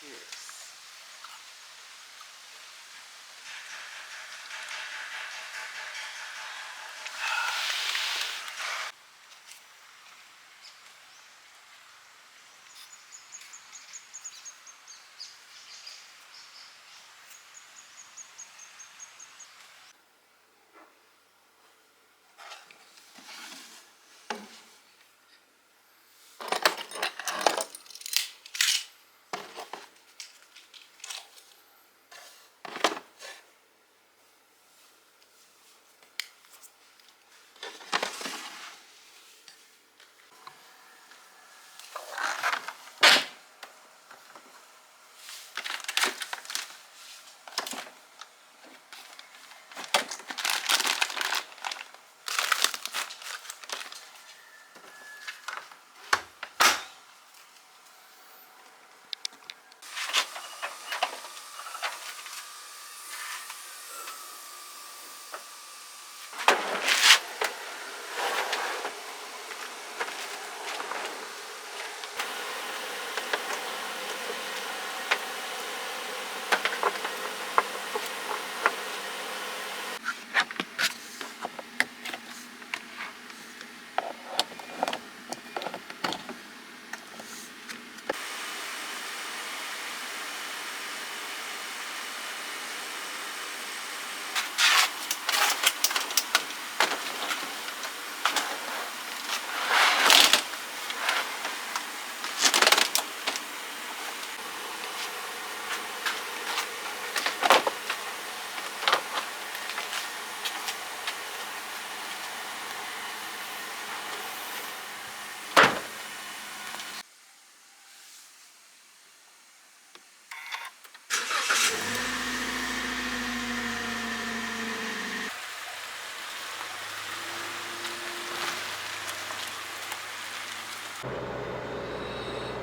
Cheers.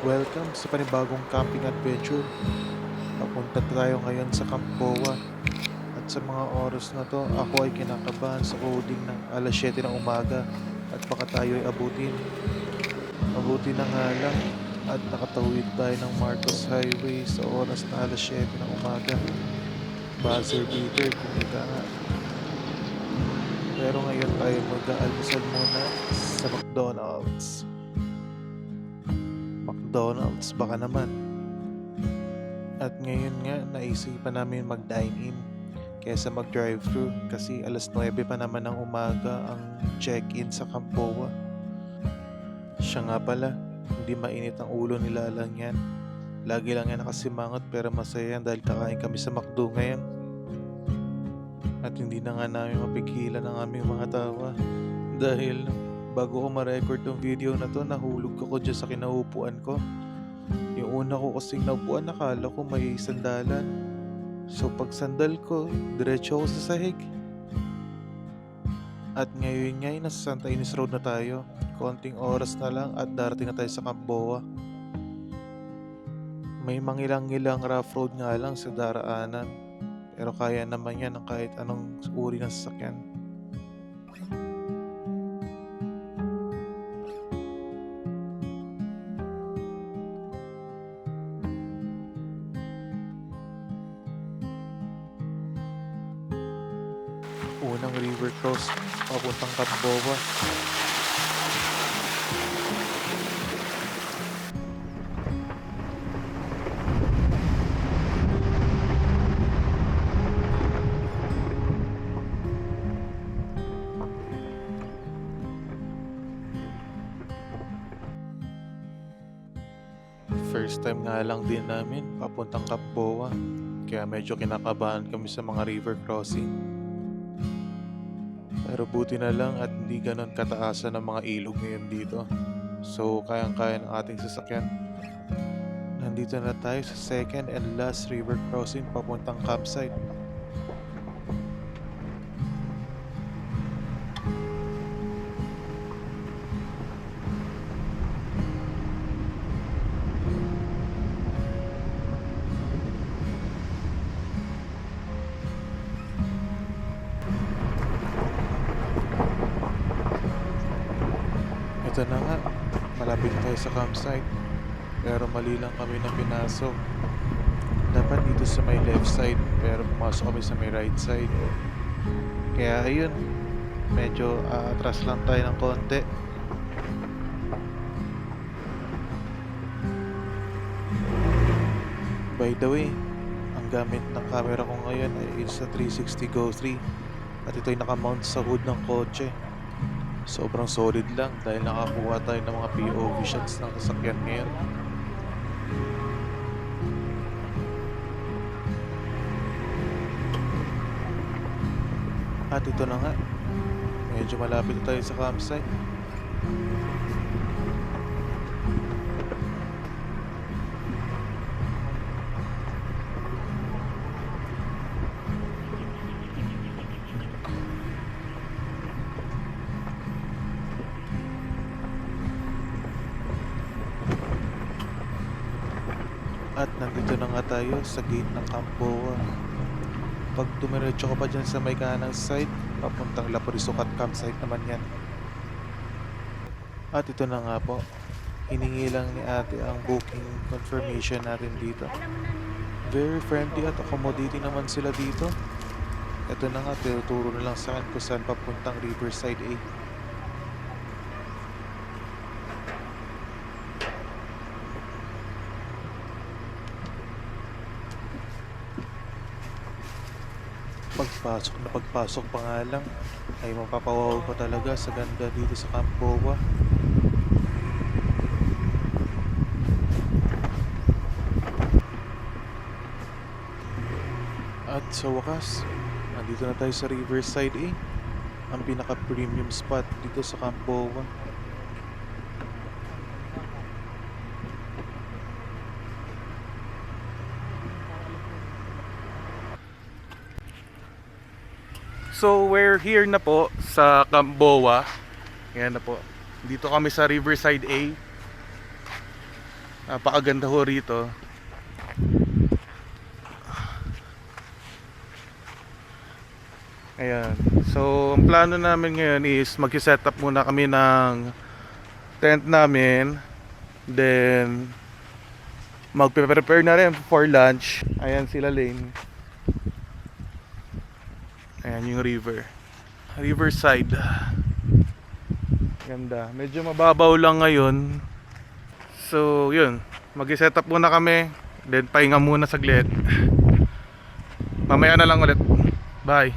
Welcome sa panibagong camping adventure. Papunta tayo ngayon sa Camp Boa. At sa mga oras na to, ako ay kinakabahan sa coding ng alas 7 ng umaga at baka tayo ay abutin. Mabuti na nga lang at nakatawid tayo ng Marcos Highway sa oras na alas 7 ng umaga. Buzzer beater kung ika nga. Pero ngayon tayo mag-aalmusal muna sa McDonald's. McDonald's baka naman. At ngayon nga naisipan namin mag-dine-in kaysa mag-drive-thru kasi alas 9 pa naman ng umaga ang check-in sa Camp Boa. Siya nga pala, hindi mainit ang ulo ni Lalang yan. Lagi lang yan nakasimangot pero masaya yan dahil kakain kami sa McDo ngayon. At hindi na nga namin mapigilan ang aming mga tawa dahil bago ko ma-record tong video na to, nahulog ako dyan sa kinaupuan ko. Yung una ko kasing naupuan, nakala ko may sandalan. So pag sandal ko, diretso ako sa sahig. At ngayon nga, nasa Santa Ynez Road na tayo. Konting oras na lang at darating na tayo sa Camp Boa. May mangilang-ilang rough road nga lang sa daraanan. Pero kaya naman yan ng kahit anong uri ng sasakyan. Unang river cross papuntang Camp Boa. First time nga lang din namin papuntang Camp Boa, kaya medyo kinakabahan kami sa mga river crossing. Pero buti na lang at hindi ganon kataasan ng mga ilog ngayon dito. So kayang-kaya ng ating sasakyan. Nandito na tayo sa second and last river crossing papuntang campsite. Ito na nga, malapit tayo sa campsite. Pero mali lang kami na pinasok. Dapat dito sa may left side, pero pumasok kami sa may right side. Kaya ayun, medyo atras lang tayo ng konti. By the way, ang gamit ng camera ko ngayon ay isa 360 Go 3 at ito'y nakamount sa hood ng kotse. Sobrang solid lang dahil nakakuha tayo ng mga POV shots ng sasakyan ngayon. At ito na nga, medyo malapit na tayo sa campsite. At nandito na nga tayo sa gate ng Camp Boa. Pag dumiretso ka pa dyan sa may kanang side, papuntang Lapurisocat campsite naman yan. At ito na nga po, hiningi lang ni ate ang booking confirmation natin dito. Very friendly at accommodating naman sila dito. Ito na nga, tinuturo na lang sa akin kung saan papuntang Riverside A. Pagpasok pa nga lang ay mapapawaw ko talaga sa ganda dito sa Camp Boa. At sa wakas, nandito na tayo sa Riverside A, ang pinaka-premium spot dito sa Camp Boa. So we're here na po sa Camp Boa. Ayan na po. Dito kami sa Riverside A. Napakaganda ho rito. Ayan. So ang plano namin ngayon is mag-set up muna kami ng tent namin. Then mag-prepare na rin for lunch. Ayan sila Lane. Ayan yung Riverside. Ganda. Medyo mababaw lang ngayon. So yun, mag-set up muna kami. Then pahinga muna saglit. Mamaya na lang ulit. Bye.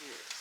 Cheers.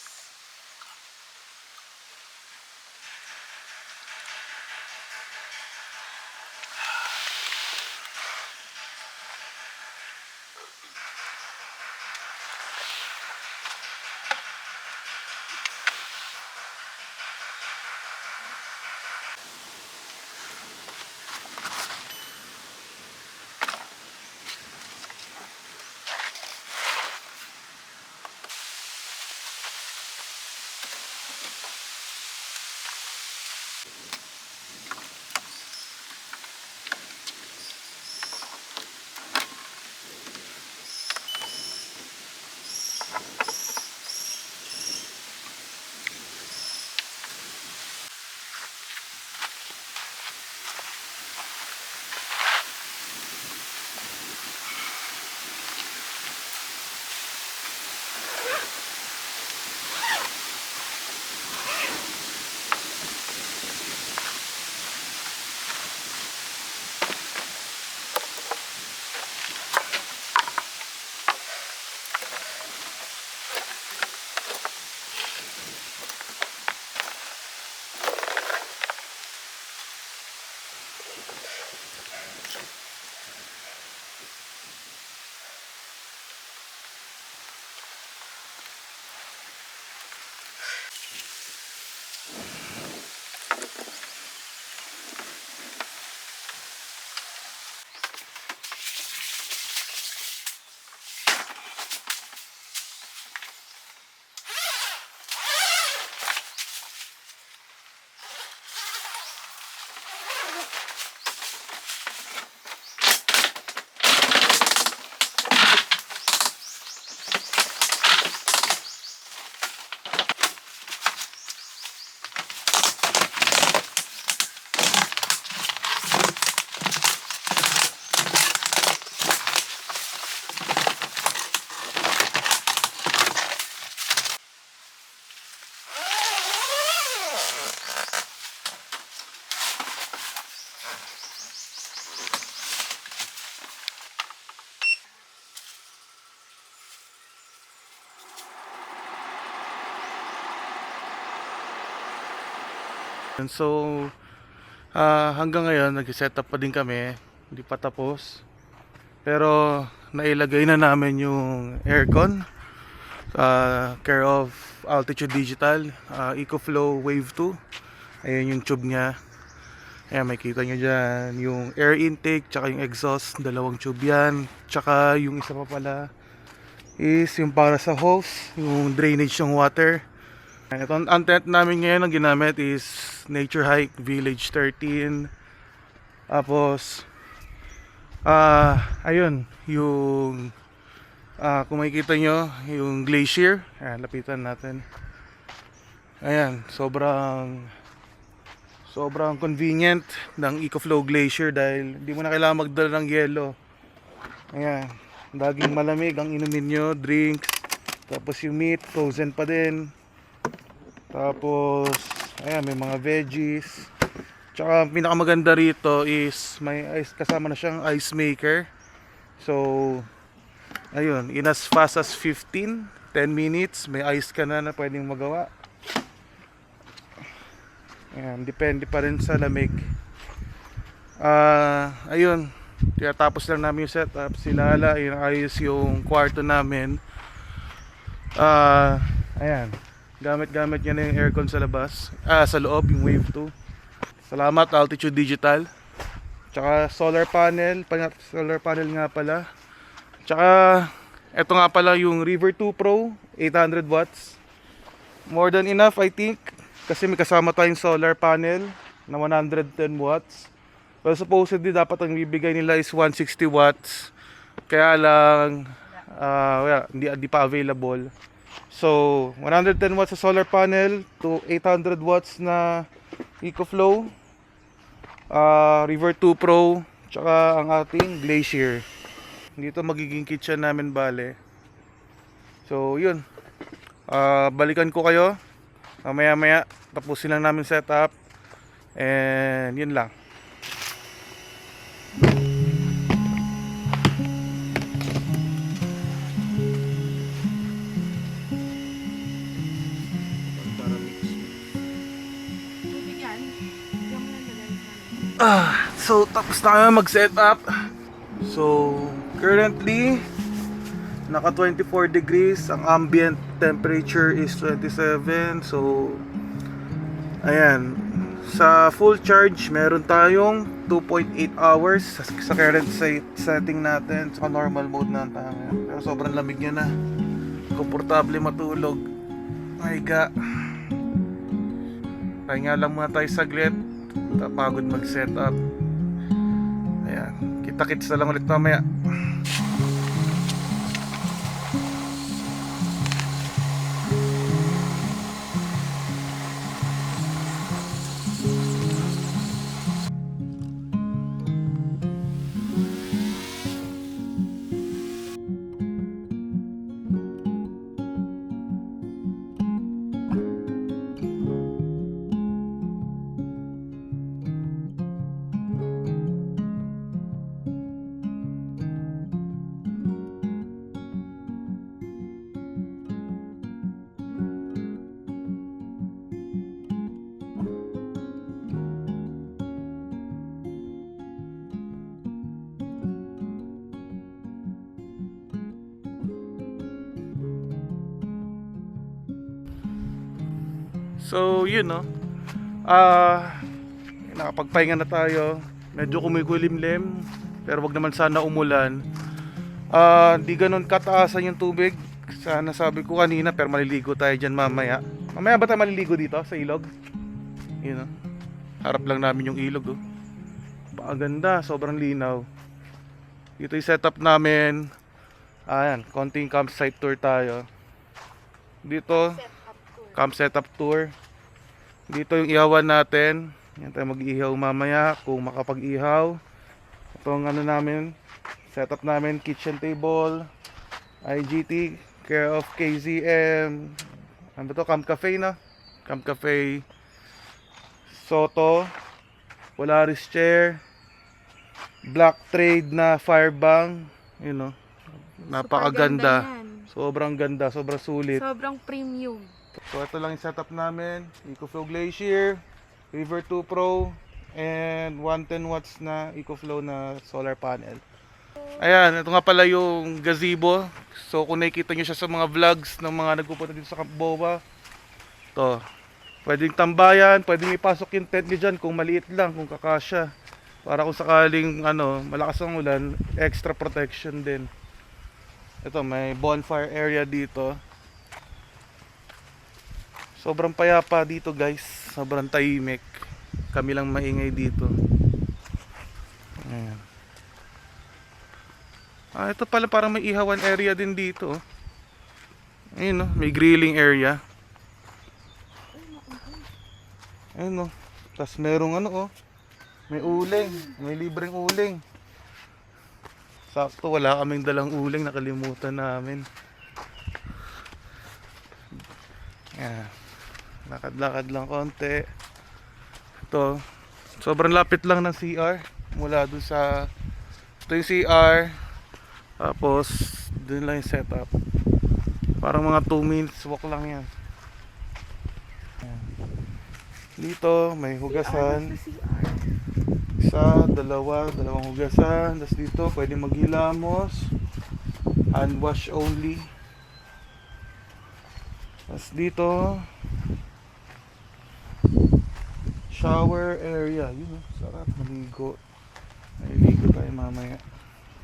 And so, hanggang ngayon, nag-set up pa din kami. Hindi pa tapos. Pero, nailagay na namin yung aircon. Care of Altitude Digital. EcoFlow Wave 2. Ayan yung tube niya. Ayan, makikita nyo dyan. Yung air intake, tsaka yung exhaust. Dalawang tube yan. Tsaka yung isa pa pala is yung para sa hose. Yung drainage ng water. Ito, ang tent namin ngayon ang ginamit is Nature Hike Village 13. Tapos ayun yung kung makikita nyo yung glacier. Ayan, lapitan natin. Ayan, sobrang convenient ng EcoFlow Glacier dahil hindi mo na kailangan magdala ng yelo. Ayan, laging malamig ang inumin nyo, drinks. Tapos yung meat, frozen pa din. Tapos, ayan, may mga veggies. Tsaka, pinakamaganda rito is may ice, kasama na siyang ice maker. So, ayun, in as fast as 10 minutes, may ice ka na pwedeng magawa. Ayan, depende pa rin sa lamig. Ayun, tapos lang namin yung setup. Si Lala, ayos yung kwarto namin. Ayan. Gamit niya na yung aircon sa labas. Sa loob, yung Wave 2. Salamat, Altitude Digital. Tsaka solar panel nga pala. Tsaka, eto nga pala yung River 2 Pro, 800 watts. More than enough, I think. Kasi may kasama tayong solar panel na 110 watts. Pero supposedly, dapat ang bibigay nila is 160 watts. Kaya lang, hindi pa available. So, 110 watts sa solar panel to 800 watts na EcoFlow, River 2 Pro, tsaka ang ating Glacier. Dito magiging kitchen namin bale. So, yun. Balikan ko kayo. Maya-maya, tapusin lang namin setup. And yun lang. So tapos na kami mag-set up. So currently naka 24 degrees, ang ambient temperature is 27. So ayan, sa full charge meron tayong 2.8 hours sa current setting natin. Sa normal mode na tayo. Pero sobrang lamig niya na. Komportable matulog. My God. Pahinga lang muna tayo saglit. Pagod mag-set up. Ayan. Kita-kits na lang ulit mamaya. So yun no. Nakapagpahinga na tayo. Medyo kumikulimlim, pero wag naman sana umulan. Di ganun kataasan yung tubig. Sana sabi ko kanina, pero maliligo tayo dyan mamaya. Mamaya ba tayo maliligo dito sa ilog? Yun no. Harap lang namin yung ilog oh. Pakaganda, sobrang linaw. Dito yung setup namin. Ayan, konting campsite tour tayo. Dito camp setup tour. Dito yung ihawan natin. Yan tayo mag-ihaw mamaya kung makapag-ihaw. Ito ang ano namin, setup namin, kitchen table, IGT, care of KZM. Ano ba to? Camp Cafe na. Camp Cafe. Soto, Polaris chair, Black Trade na firebang. You know, napakaganda. Sobrang ganda, sobrang sulit. Sobrang premium. So ito lang yung setup namin. EcoFlow Glacier, River 2 Pro, and 110 watts na EcoFlow na solar panel. Ayan, ito nga pala yung gazebo. So kung nakikita nyo siya sa mga vlogs ng mga nagpupunta dito sa Camp Boba, to, pwedeng tambayan, pwedeng ipasok yung tent nyo dyan kung maliit lang, kung kakasya. Para kung sakaling malakas ang ulan, extra protection din. Ito, may bonfire area dito. Sobrang payapa dito guys. Sobrang tahimik. Kami lang maingay dito. Ayan. Ito pala parang may ihawan area din dito. Ayun may grilling area. Ayun tas merong may uling. May libreng uling. Sakto, wala kaming dalang uling. Nakalimutan namin. Ayan. Lakad-lakad lang konti. Ito, sobrang lapit lang ng CR. Mula dun sa ito yung CR. Tapos dun lang yung setup. Parang mga 2 minutes walk lang yan. Ayan. Dito may hugasan. Isa, dalawang hugasan. Tapos dito pwede maghilamos. Hand wash only. Tapos dito shower area. Yun sarap maligo. Maliligo tayo mamaya.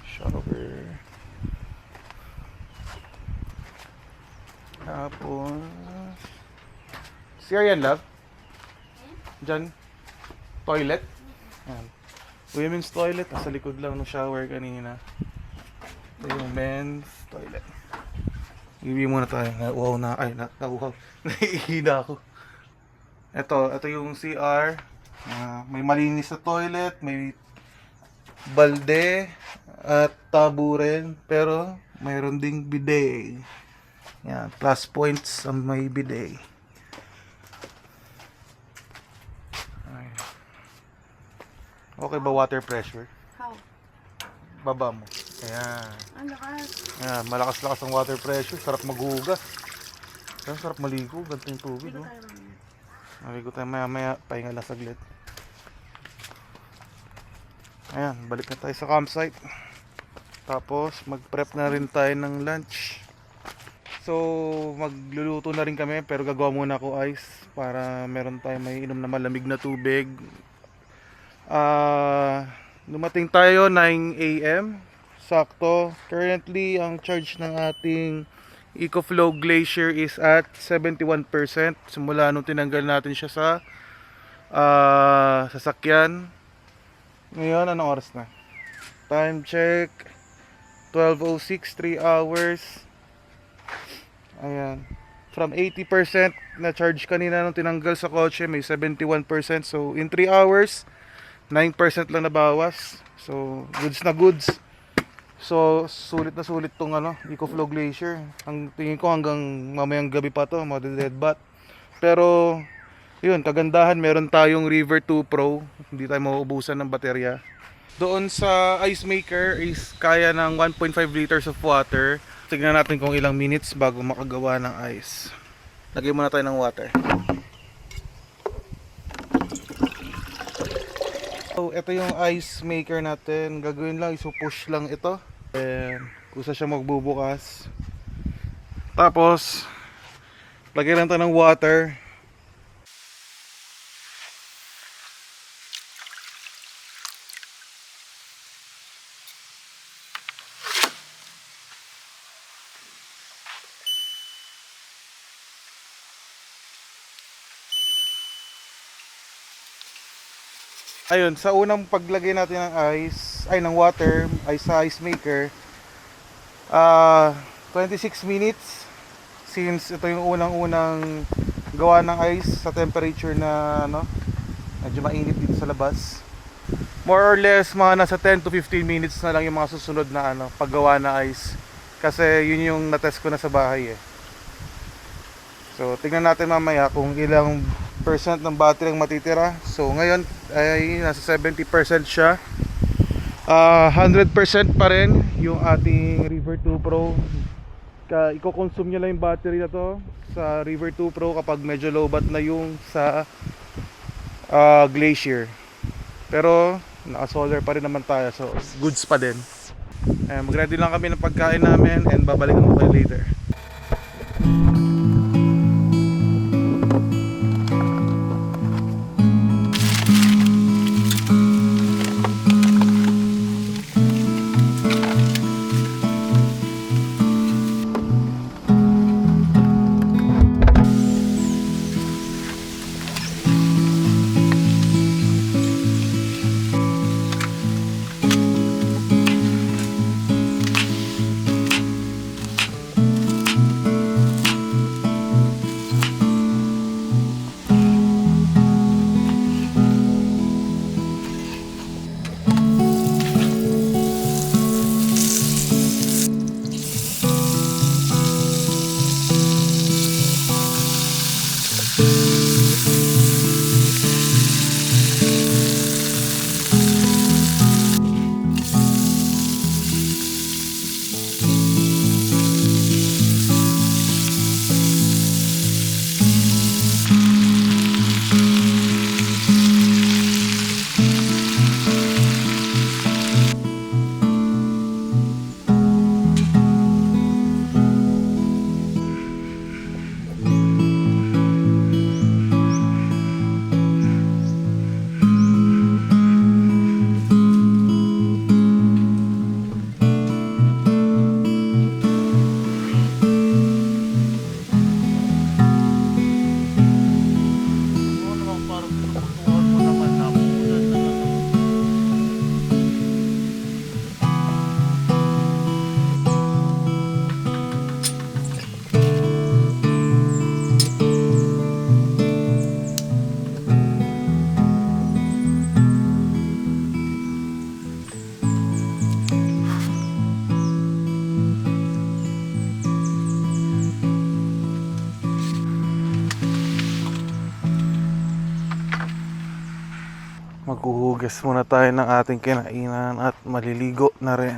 Shower. Tapos CR yan, love? Diyan? Toilet? Yan. Women's toilet. Nasa likod lang ng shower kanina. Ito yung men's toilet. Iwi muna tayo. Nauhaw na. Ay, nauhaw. Nahihina ako. Ito yung CR. May malinis na toilet. May balde. At tabo rin. Pero mayroon ding bidet. Yan. Plus points ang may bidet. Okay ba water pressure? How? Baba mo. Ayan. Ang lakas. Ayan, malakas-lakas ang water pressure. Sarap maghugas. Ayan, sarap maligo. Ganito yung tubig. Dito Oh. tayo mamaya. Maligo tayo maya-maya. Pahinga lang saglit. Ayan, balik na tayo sa campsite. Tapos mag-prep na rin tayo ng lunch. So magluluto na rin kami, pero gagawa muna ako ice para meron tayong may inom na malamig na tubig. Dumating tayo 9 AM. Sakto. Currently ang charge ng ating EcoFlow Glacier is at 71%. Simula nung tinanggal natin siya sa sasakyan. Ngayon, anong oras na? Time check 12:06, 3 hours. Ayan. From 80% na charge kanina nung tinanggal sa kotse, may 71%. So in 3 hours, 9% lang nabawas. So goods na goods. So sulit na sulit tong EcoFlow Glacier. Ang tingin ko hanggang mamayang gabi pa to, deadbat. Pero yun, kagandahan, meron tayong River 2 Pro. Hindi tayo mauubusan ng baterya. Doon sa ice maker is kaya ng 1.5 liters of water. Tignan natin kung ilang minutes bago makagawa ng ice. Lagyan muna tayo ng water. So ito yung ice maker natin. Gagawin lang, iso-push lang ito. And kusa siya magbubukas. Tapos lagyan lang tayo ng water. Ayun, sa unang paglagay natin ng ng water, sa ice maker, 26 minutes, since ito yung unang-unang gawa ng ice sa temperature na medyo mainit dito sa labas. More or less mga nasa 10 to 15 minutes na lang yung mga susunod na paggawa na ice, kasi yun yung na-test ko na sa bahay eh. So tingnan natin mamaya kung ilang percent ng battery ang matitira. So ngayon ay nasa 70% siya. 100% pa rin yung ating River 2 Pro. Iko-consume nyo lang yung battery na to sa River 2 Pro kapag medyo low bat na yung sa Glacier. Pero naka-solar pa rin naman tayo, so goods pa din. Mag-ready lang kami ng pagkain namin and babalikan ko kayo later. Maghuhugas muna tayo ng ating kinainan at maliligo na rin.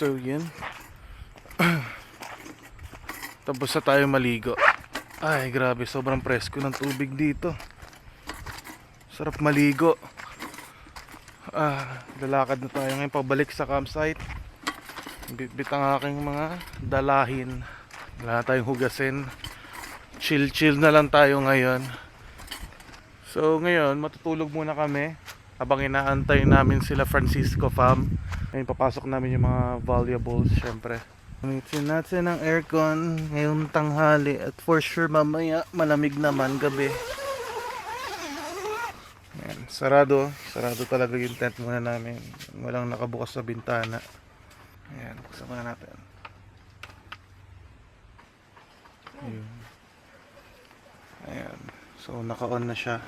So yun. Tapos na tayo maligo. Ay grabe, sobrang presko ng tubig dito. Sarap maligo. Lalakad na tayo ngayon pabalik sa campsite. Bitbit ang aking mga dalahin. Wala na tayong hugasin. Chill na lang tayo ngayon. So ngayon matutulog muna kami habang inaantay namin sila Francisco fam. Ngayon papasok namin yung mga valuables syempre. Gamitin natin ang aircon ngayong tanghali at for sure mamaya malamig naman gabi. Ayan, sarado talaga yung tent muna namin. Walang nakabukas sa bintana. Ayan, buksan muna natin. Ayan, so naka-on na siya.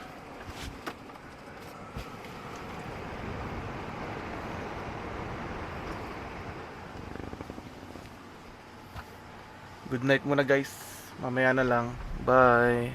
Good night muna guys. Mamaya na lang. Bye.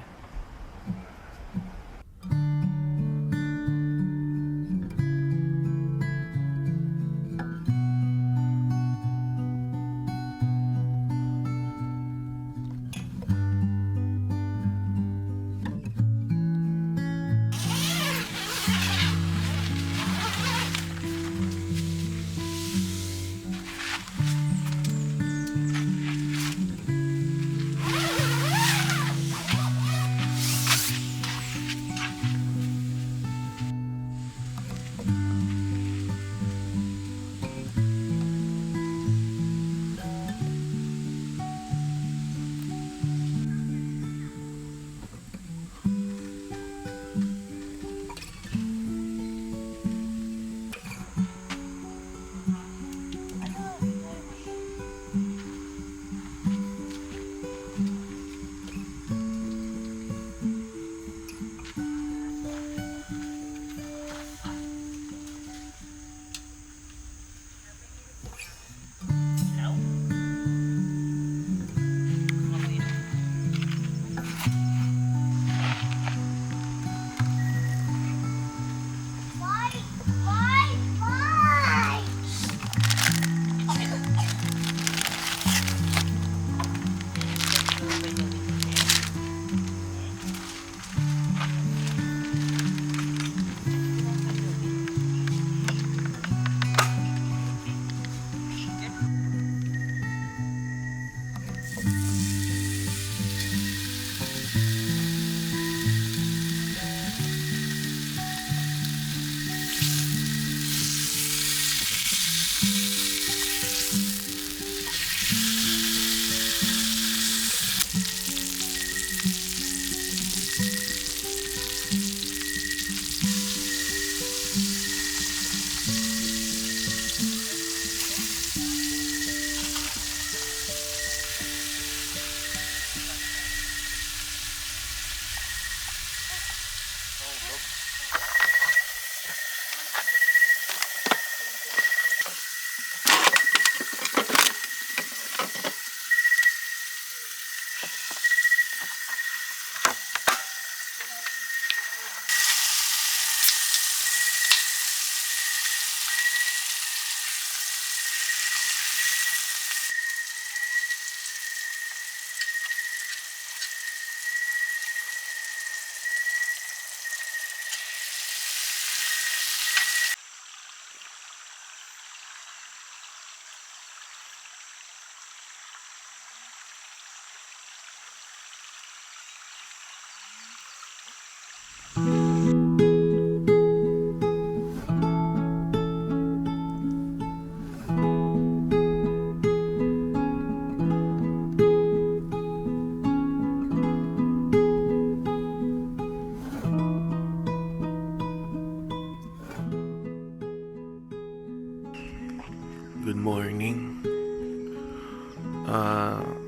Good morning.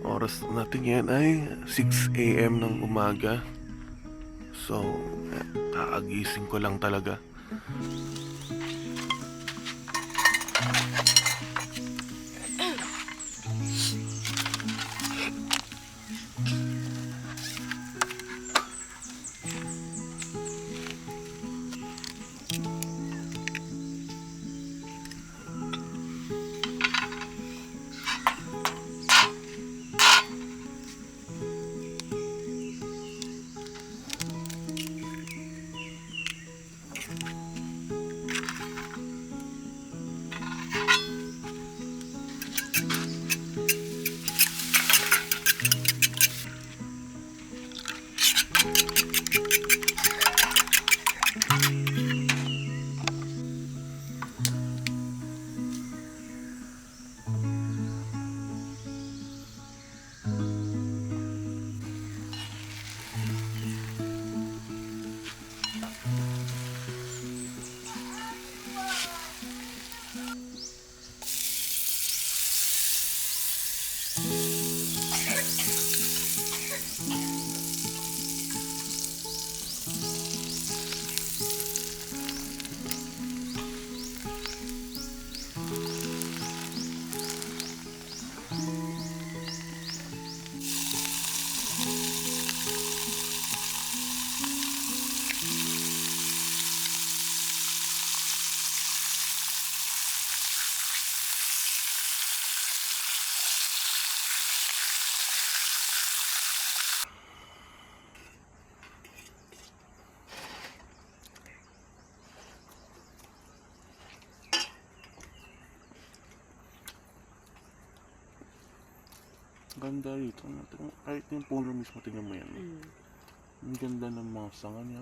Oras natin yan ay 6 AM ng umaga. So, kaagising ko lang talaga. Ganda dito. Kahit yung puno mismo, tingnan mo yan. Mm. Ang ganda ng mga sanga niya.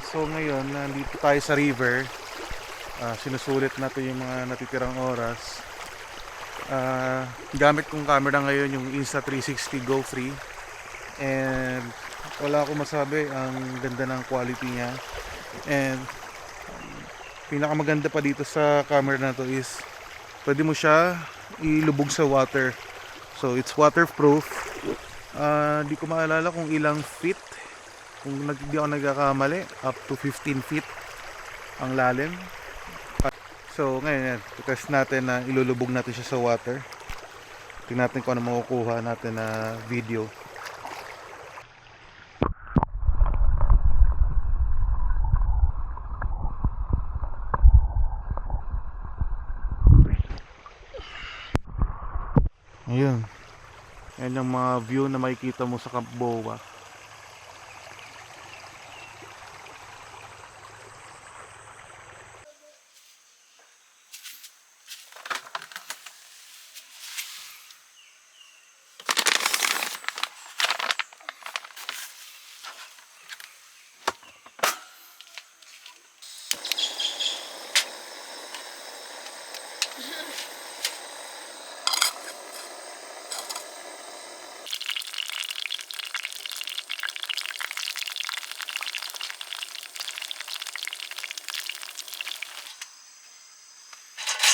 So ngayon, nandito tayo sa river. Sinusulit natin yung mga natitirang oras. Gamit kong camera ngayon yung Insta360 Go 3. And wala akong masabi, ang ganda ng quality niya. And pinakamaganda pa dito sa camera na to is pwede mo siya ilubog sa water. So it's waterproof. Di ko maalala kung ilang feet. Kung di ako nagkakamali, up to 15 feet ang lalim. So ngayon yan, test natin na ilulubog natin siya sa water. Tingnan natin kung ano makukuha natin na video. Ayun. Yan yung mga view na makikita mo sa Camp Boa.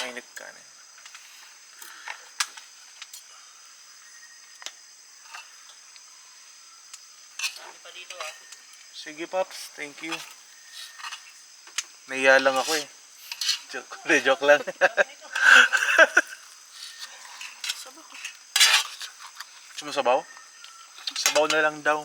Mainit kanin. Pa dito ah. Sige Pops, thank you. Naiya lang ako eh. Joke lang. Sumasabaw? Sabaw na lang daw.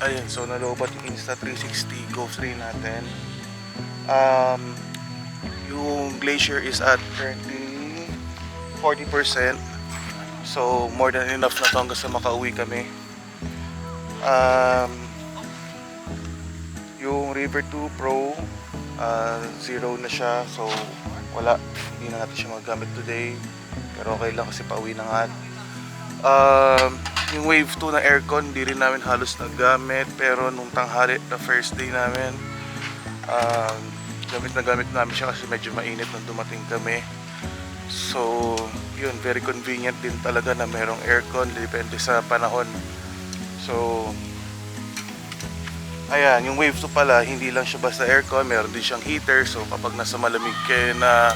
Ayun, so nalobat yung Insta360 Go 3 natin. Yung glacier is at currently 40%. So more than enough na to hanggang sa makauwi kami. Yung River 2 Pro, zero na siya. So wala, hindi na natin siya magagamit today. Pero okay lang kasi pauwi na nga. Yung Wave 2 na aircon, hindi rin namin halos nagamit. Pero nung tanghali, the first day namin, gamit namin siya kasi medyo mainit nung dumating kami. So yun, very convenient din talaga na merong aircon, depende sa panahon. So ayan, yung Wave 2 pala, hindi lang siya basta aircon, meron din siyang heater. So kapag nasa malamig kayo na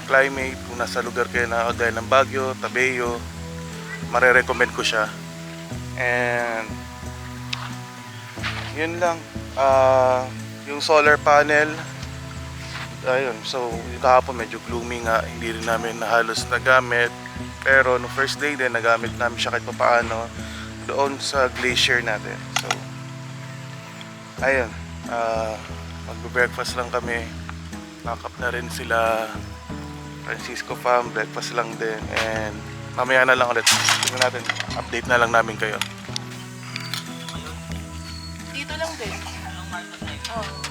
climate, kung nasa lugar kayo na kagaya ng Baguio, Tabeo, mare-recommend ko siya. And yun lang. Yung solar panel, ayun, so yung kahapon medyo gloomy nga, hindi rin namin na halos nagamit. Pero no first day din, nagamit namin siya kahit paano doon sa glacier natin. So ayun, magbe-breakfast lang kami. Nakap na rin sila Francisco Fam, breakfast lang din. And mamaya na lang ulit. Tingnan natin, update na lang namin kayo. Dito lang din. Oo.